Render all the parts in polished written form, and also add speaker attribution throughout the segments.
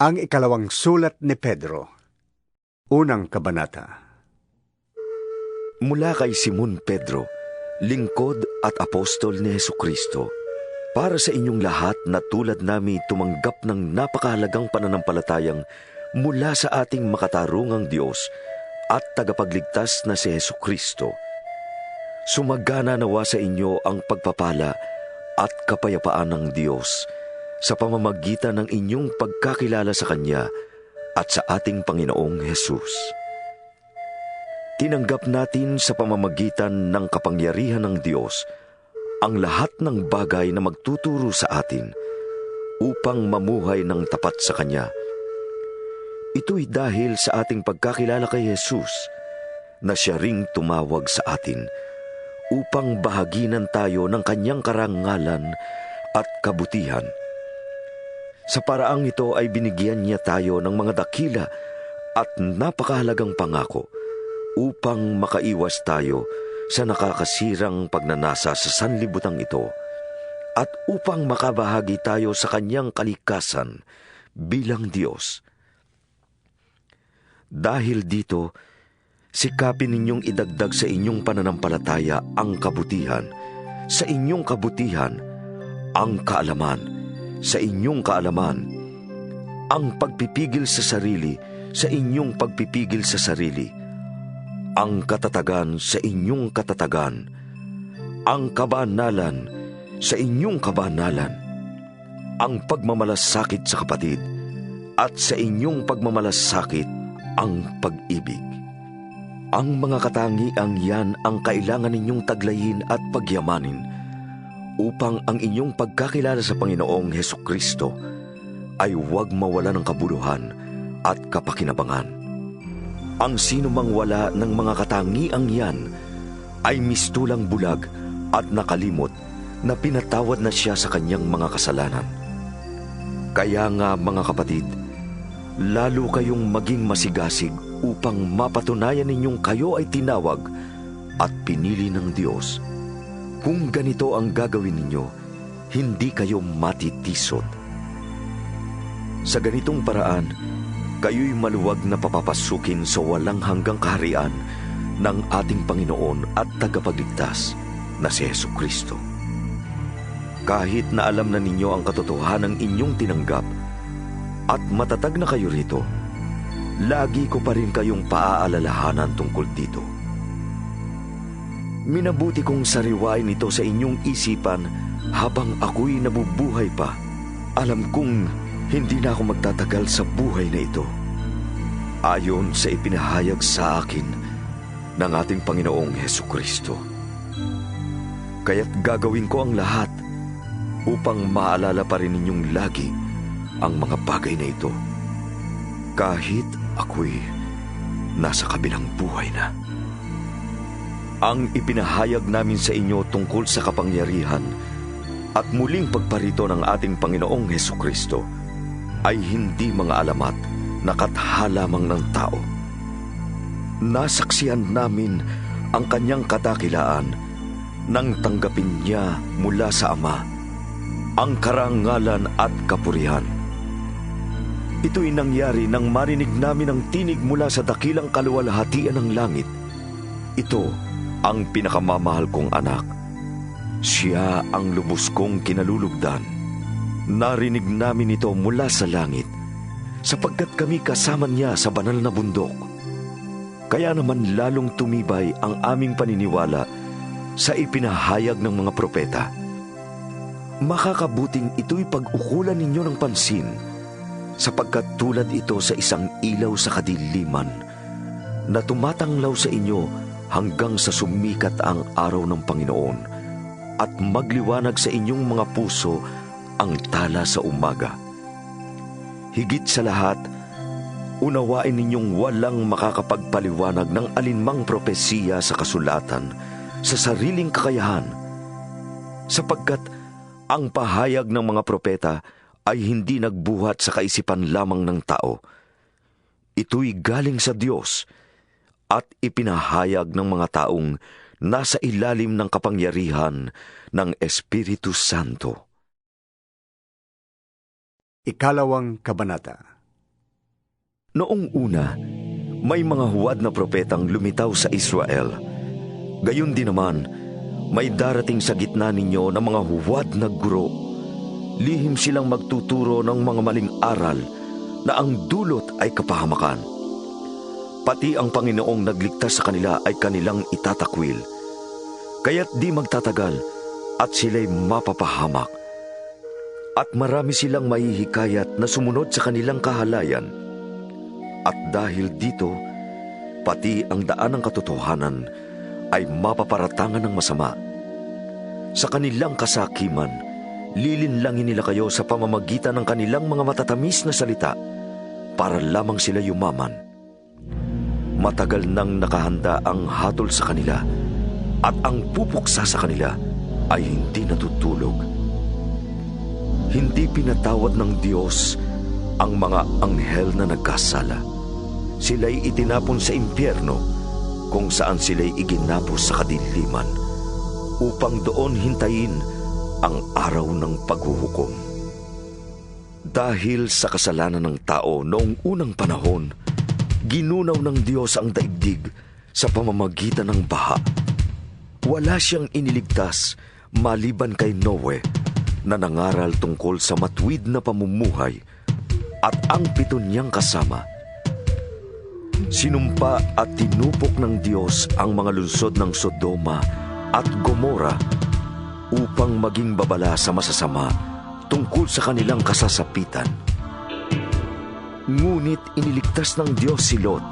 Speaker 1: Ang ikalawang sulat ni Pedro. Unang kabanata.
Speaker 2: Mula kay Simon Pedro, lingkod at apostol ni Hesukristo, para sa inyong lahat na tulad nami tumanggap ng napakahalagang pananampalatayang mula sa ating makatarungang Diyos at tagapagligtas na si Hesukristo. Sumagana nawa sa inyo ang pagpapala at kapayapaan ng Diyos sa pamamagitan ng inyong pagkakilala sa Kanya at sa ating Panginoong Hesus. Tinanggap natin sa pamamagitan ng kapangyarihan ng Diyos ang lahat ng bagay na magtuturo sa atin upang mamuhay ng tapat sa Kanya. Ito'y dahil sa ating pagkakilala kay Hesus na Siya ring tumawag sa atin upang bahaginan tayo ng Kanyang karangalan at kabutihan. Sa paraang ito ay binigyan niya tayo ng mga dakila at napakahalagang pangako upang makaiwas tayo sa nakakasirang pagnanasa sa sanlibutan ito at upang makabahagi tayo sa Kanyang kalikasan bilang Diyos. Dahil dito, sikapin ninyong idagdag sa inyong pananampalataya ang kabutihan, sa inyong kabutihan ang kaalaman, sa inyong kaalaman ang pagpipigil sa sarili, sa inyong pagpipigil sa sarili ang katatagan, sa inyong katatagan ang kabanalan, sa inyong kabanalan ang pagmamalasakit sa kapatid, at sa inyong pagmamalasakit ang pag-ibig. Ang mga katangiang yan ang kailangan ninyong taglayin at pagyamanin upang ang inyong pagkakilala sa Panginoong Hesukristo ay huwag mawala ng kabuluhan at kapakinabangan. Ang sino mang wala ng mga katangiang yan ay mistulang bulag at nakalimot na pinatawad na siya sa kanyang mga kasalanan. Kaya nga mga kapatid, lalo kayong maging masigasig upang mapatunayan ninyong kayo ay tinawag at pinili ng Diyos. Kung ganito ang gagawin ninyo, hindi kayo matitisod. Sa ganitong paraan, kayo'y maluwag na papapasukin sa walang hanggang kaharian ng ating Panginoon at tagapagligtas na si Hesukristo. Kahit na alam na ninyo ang katotohanan ng inyong tinanggap at matatag na kayo rito, lagi ko pa rin kayong paaalalahanan tungkol dito. Minabuti kong sariwain ito sa inyong isipan habang ako'y nabubuhay pa. Alam kong hindi na ako magtatagal sa buhay na ito, ayon sa ipinahayag sa akin ng ating Panginoong Hesukristo. Kaya't gagawin ko ang lahat upang maalala pa rin ninyong lagi ang mga bagay na ito, kahit ako'y nasa kabilang buhay na. Ang ipinahayag namin sa inyo tungkol sa kapangyarihan at muling pagparito ng ating Panginoong Hesukristo ay hindi mga alamat na katha lamang ng tao. Nasaksihan namin ang kanyang kadakilaan nang tanggapin niya mula sa Ama ang karangalan at kapurihan. Ito'y nangyari nang marinig namin ang tinig mula sa dakilang kaluwalhatian ng langit. Ito ang pinakamamahal kong anak. Siya ang lubos kong kinalulugdan. Narinig namin ito mula sa langit, sapagkat kami kasama niya sa banal na bundok. Kaya naman lalong tumibay ang aming paniniwala sa ipinahayag ng mga propeta. Makakabuting ito'y pag-ukulan ninyo ng pansin, sapagkat tulad ito sa isang ilaw sa kadiliman na tumatanglaw sa inyo hanggang sa sumikat ang araw ng Panginoon at magliwanag sa inyong mga puso ang tala sa umaga. Higit sa lahat, unawain ninyong walang makakapagpaliwanag ng alinmang propesiya sa kasulatan sa sariling kakayahan, sapagkat ang pahayag ng mga propeta ay hindi nagbuhat sa kaisipan lamang ng tao. Ito'y galing sa Diyos at ipinahayag ng mga taong nasa ilalim ng kapangyarihan ng Espiritu Santo.
Speaker 1: Ikalawang kabanata.
Speaker 2: Noong una, may mga huwad na propetang lumitaw sa Israel. Gayon din naman, may darating sa gitna ninyo na mga huwad na guro. Lihim silang magtuturo ng mga maling aral na ang dulot ay kapahamakan. Pati ang Panginoong nagligtas sa kanila ay kanilang itatakwil. Kaya't di magtatagal at sila'y mapapahamak. At marami silang mahihikayat na sumunod sa kanilang kahalayan. At dahil dito, pati ang daan ng katotohanan ay mapaparatangan ng masama. Sa kanilang kasakiman, lilinlangin nila kayo sa pamamagitan ng kanilang mga matatamis na salita para lamang sila yumaman. Matagal nang nakahanda ang hatol sa kanila at ang pupuksa sa kanila ay hindi natutulog. Hindi pinatawad ng Diyos ang mga anghel na nagkasala. Sila'y itinapon sa impyerno kung saan sila'y iginapos sa kadiliman upang doon hintayin ang araw ng paghuhukom. Dahil sa kasalanan ng tao noong unang panahon, ginunaw ng Diyos ang daigdig sa pamamagitan ng baha. Wala siyang iniligtas maliban kay Noe na nangaral tungkol sa matuwid na pamumuhay at ang 7 niyang kasama. Sinumpa at tinupok ng Diyos ang mga lungsod ng Sodoma at Gomora upang maging babala sa masasama tungkol sa kanilang kasasapitan. Ngunit iniligtas ng Diyos si Lot,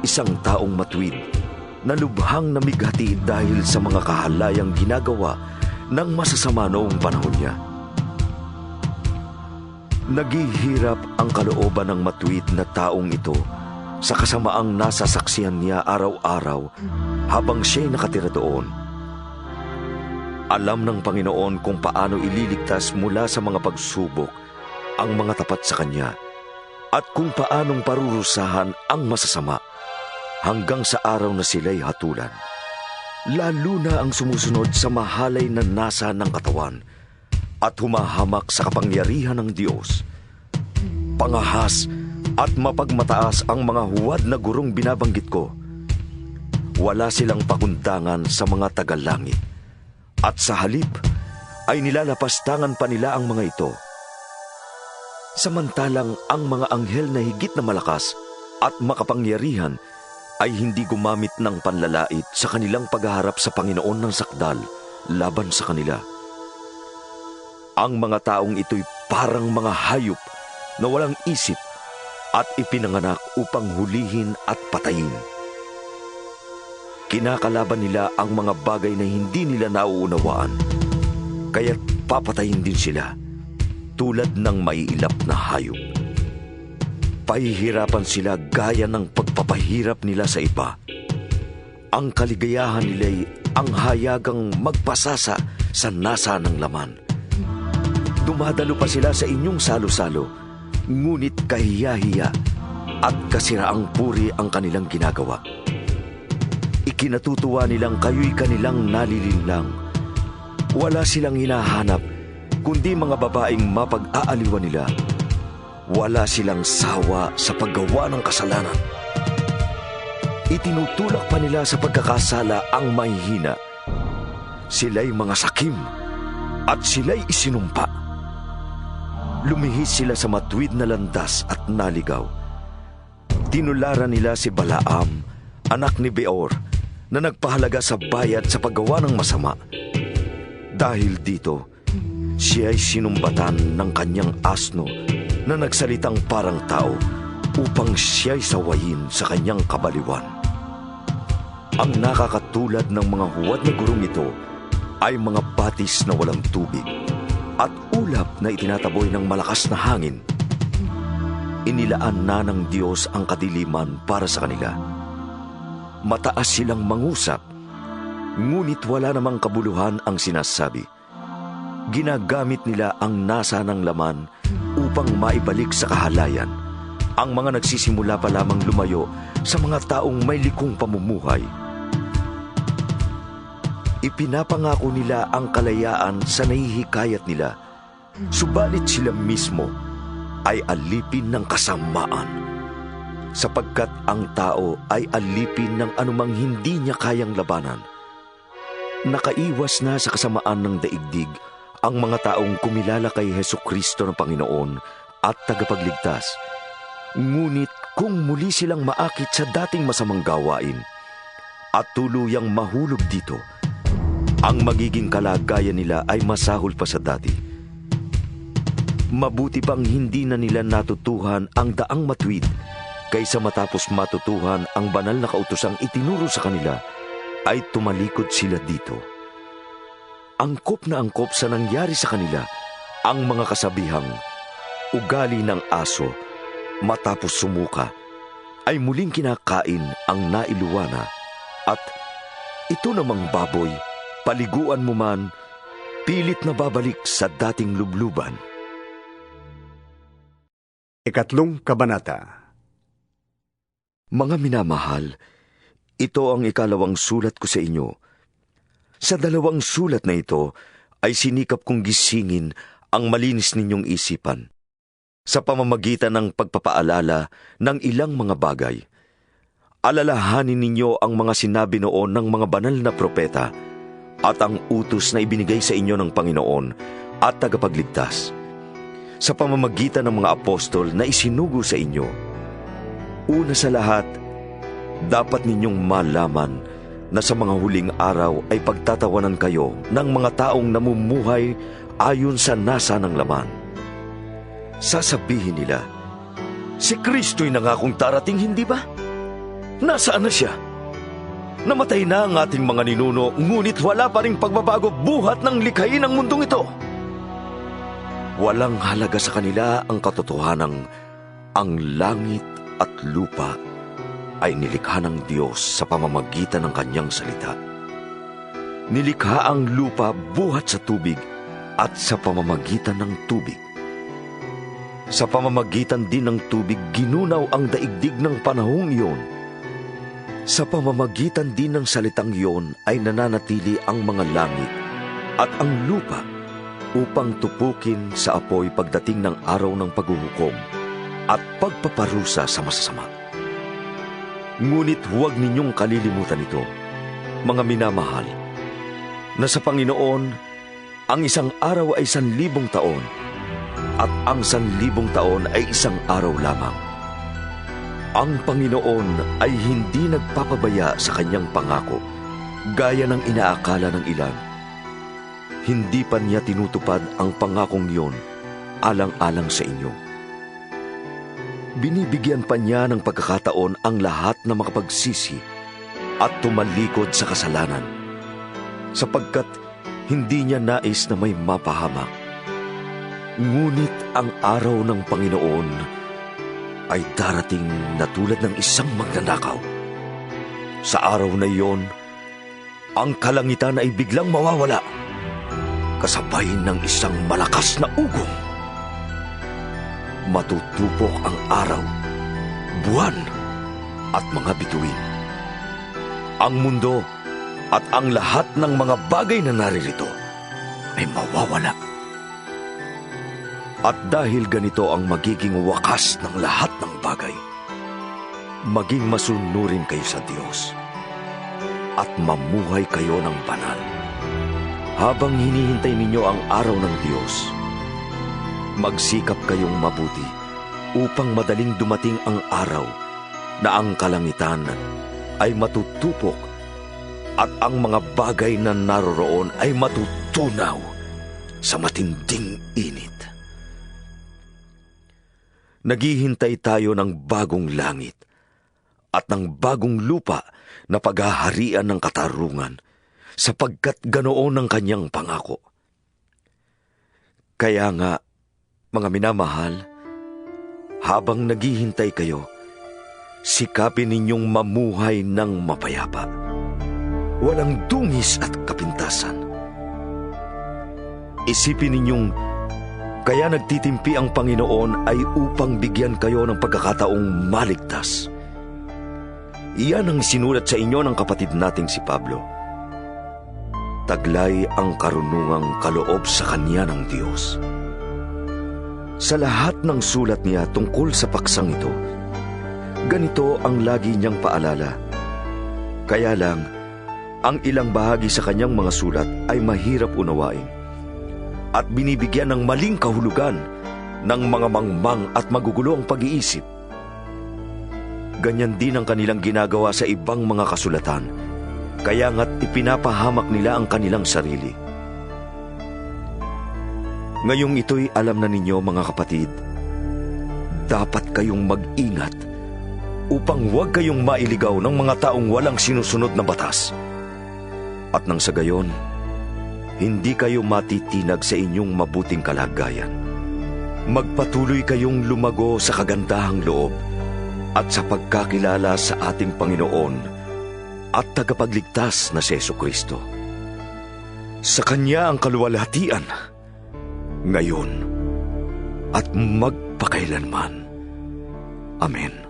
Speaker 2: isang taong matuwid, na lubhang namighati dahil sa mga kahalayang ginagawa ng masasama noong panahon niya. Naghihirap ang kalooban ng matuwid na taong ito sa kasamaang nasasaksihan niya araw-araw habang siya'y nakatira doon. Alam ng Panginoon kung paano ililigtas mula sa mga pagsubok ang mga tapat sa Kanya at kung paanong parurusahan ang masasama hanggang sa araw na sila'y hatulan. Lalo na ang sumusunod sa mahalay na nasa ng katawan at humahamak sa kapangyarihan ng Diyos. Pangahas at mapagmataas ang mga huwad na gurong binabanggit ko. Wala silang pakundangan sa mga tagalangit at sa halip ay nilalapastangan pa nila ang mga ito. Samantalang ang mga anghel na higit na malakas at makapangyarihan ay hindi gumamit ng panlalait sa kanilang paghaharap sa Panginoon ng sakdal laban sa kanila. Ang mga taong ito'y parang mga hayop na walang isip at ipinanganak upang hulihin at patayin. Kinakalaban nila ang mga bagay na hindi nila nauunawaan, kaya't papatayin din sila tulad ng maiilap na hayop. Pahihirapan sila gaya ng pagpapahirap nila sa iba. Ang kaligayahan nila'y ang hayagang magpasasa sa nasa ng laman. Dumadalo pa sila sa inyong salo-salo, ngunit kahiya-hiya at kasiraang puri ang kanilang ginagawa. Ikinatutuwa nilang kayo'y kanilang nalilinlang. Wala silang hinahanap, kundi mga babaeng mapag-aaliwan nila. Wala silang sawa sa paggawa ng kasalanan. Itinutulak pa nila sa pagkakasala ang mahihina. Sila'y mga sakim at sila'y isinumpa. Lumihis sila sa matuwid na landas at naligaw. Tinularan nila si Balaam, anak ni Beor, na nagpahalaga sa bayad sa paggawa ng masama. Dahil dito, siya'y sinumbatan ng kanyang asno na nagsalitang parang tao upang siya'y sawayin sa kanyang kabaliwan. Ang nakakatulad ng mga huwad na gurong ito ay mga batis na walang tubig at ulap na itinataboy ng malakas na hangin. Inilaan na ng Diyos ang kadiliman para sa kanila. Mataas silang mangusap, ngunit wala namang kabuluhan ang sinasabi. Ginagamit nila ang nasa ng laman upang maibalik sa kahalayan ang mga nagsisimula pa lamang lumayo sa mga taong may likong pamumuhay. Ipinapangako nila ang kalayaan sa nahihikayat nila, subalit sila mismo ay alipin ng kasamaan sapagkat ang tao ay alipin ng anumang hindi niya kayang labanan. Nakaiwas na sa kasamaan ng daigdig ang mga taong kumilala kay Hesukristo ng Panginoon at tagapagligtas. Ngunit kung muli silang maakit sa dating masamang gawain at tuluyang mahulog dito, ang magiging kalagayan nila ay masahol pa sa dati. Mabuti pang hindi na nila natutuhan ang daang matuwid kaysa matapos matutuhan ang banal na kautosang itinuro sa kanila, ay tumalikod sila dito. Angkop na angkop sa nangyari sa kanila ang mga kasabihang, ugali ng aso, matapos sumuka, ay muling kinakain ang nailuwana, at ito namang baboy, paliguan mo man, pilit na babalik sa dating lubluban.
Speaker 1: Ikatlong kabanata.
Speaker 2: Mga minamahal, ito ang ikalawang sulat ko sa inyo. Sa dalawang sulat na ito ay sinikap kong gisingin ang malinis ninyong isipan sa pamamagitan ng pagpapaalala ng ilang mga bagay. Alalahanin ninyo ang mga sinabi noon ng mga banal na propeta at ang utos na ibinigay sa inyo ng Panginoon at tagapagligtas sa pamamagitan ng mga apostol na isinugo sa inyo. Una sa lahat, dapat ninyong malaman na sa mga huling araw ay pagtatawanan kayo ng mga taong namumuhay ayon sa nasa ng laman. Sasabihin nila, si Kristo'y nangakong darating, hindi ba? Nasaan na siya? Namatay na ang ating mga ninuno, ngunit wala pa ring pagbabago buhat ng likhain ng mundong ito. Walang halaga sa kanila ang katotohanang ang langit at lupa ay nilikha ng Diyos sa pamamagitan ng kanyang salita. Nilikha ang lupa buhat sa tubig at sa pamamagitan ng tubig. Sa pamamagitan din ng tubig, ginunaw ang daigdig ng panahong iyon. Sa pamamagitan din ng salitang iyon ay nananatili ang mga langit at ang lupa upang tupukin sa apoy pagdating ng araw ng paghuhukom at pagpaparusa sa masasama. Ngunit huwag ninyong kalilimutan ito, mga minamahal, na sa Panginoon, ang isang araw ay 1,000 taon, at ang 1,000 taon ay isang araw lamang. Ang Panginoon ay hindi nagpapabaya sa kanyang pangako, gaya ng inaakala ng ilan. Hindi pa niya tinutupad ang pangakong iyon alang-alang sa inyo. Binibigyan pa niya ng pagkakataon ang lahat na makapagsisi at tumalikod sa kasalanan, sapagkat hindi niya nais na may mapahamak. Ngunit ang araw ng Panginoon ay darating na tulad ng isang magnanakaw. Sa araw na iyon, ang kalangitan ay biglang mawawala, kasabay ng isang malakas na ugong. Matutupok ang araw, buwan, at mga bituin. Ang mundo at ang lahat ng mga bagay na naririto ay mawawala. At dahil ganito ang magiging wakas ng lahat ng bagay, maging masunurin kayo sa Diyos at mamuhay kayo ng banal. Habang hinihintay ninyo ang araw ng Diyos, magsikap kayong mabuti upang madaling dumating ang araw na ang kalangitan ay matutupok at ang mga bagay na naroroon ay matutunaw sa matinding init. Naghihintay tayo ng bagong langit at ng bagong lupa na paghaharian ng katarungan, sapagkat ganoon ang kanyang pangako. Kaya nga, mga minamahal, habang naghihintay kayo, sikapin ninyong mamuhay ng mapayapa, walang dungis at kapintasan. Isipin ninyong kaya nagtitimpi ang Panginoon ay upang bigyan kayo ng pagkakataong maligtas. Iyan ang sinulat sa inyo ng kapatid nating si Pablo. Taglay ang karunungang kaloob sa kanya ng Diyos. Sa lahat ng sulat niya tungkol sa paksang ito, Ganito ang lagi niyang paalala. Kaya lang, ang ilang bahagi sa kanyang mga sulat ay mahirap unawain at binibigyan ng maling kahulugan ng mga mangmang at magugulong pag-iisip. Ganyan din ang kanilang ginagawa sa ibang mga kasulatan, kaya nga't ipinapahamak nila ang kanilang sarili. Ngayong ito'y alam na ninyo, mga kapatid, dapat kayong mag-ingat upang huwag kayong mailigaw ng mga taong walang sinusunod na batas. At nang sa gayon, hindi kayo matitinag sa inyong mabuting kalagayan. Magpatuloy kayong lumago sa kagandahang loob at sa pagkakilala sa ating Panginoon at tagapagligtas na si Jesucristo. Sa Kanya ang kaluwalhatian, ngayon at magpakailanman. Amen.